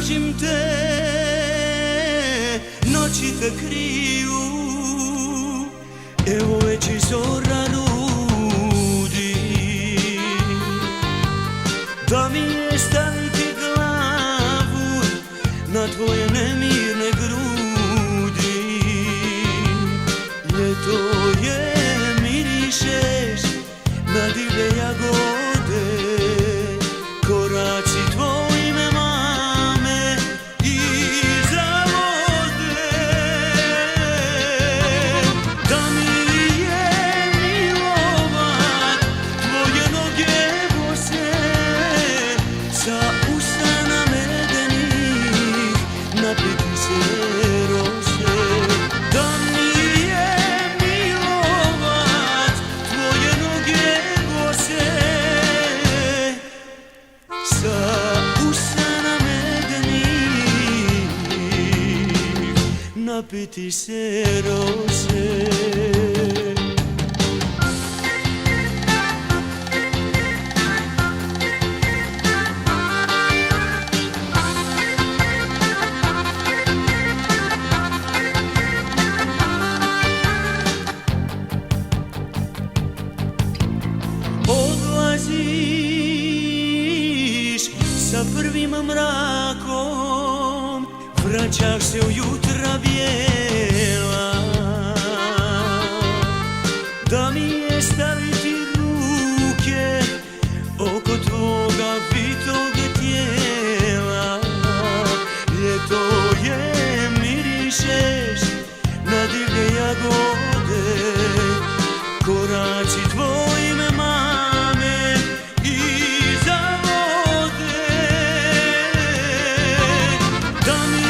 tražim te, noći te kriju, evo već i zora rudi. Da mi je staviti glavu na tvoje nemirne grudi. Ljeto je, mirišeš na divlje jagode, koraci tvoji me mame i zavode. Da mi je milovat tvoje noge bose, sa usana medenih napiti se rose. Da mi je milovat tvoje noge bose, sa usana medenih napiti se rose. Odlaziš sa prvim mrakom, vraćaš se u jutra bijela. Da mi je staviti ruke oko tvoga vitog tijela. Ljeto je, mirišeš na divlje jagode, koraci tvoji me mame i zavode. Da mi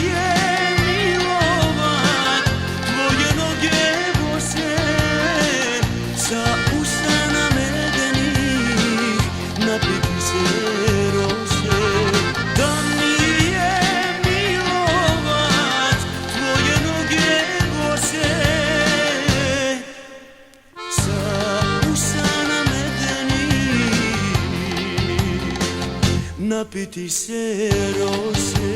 je milovat tvoje noge bose, sa usana medenih napiti se rose. Da mi je milovat tvoje noge bose, sa usana medenih napiti se rose.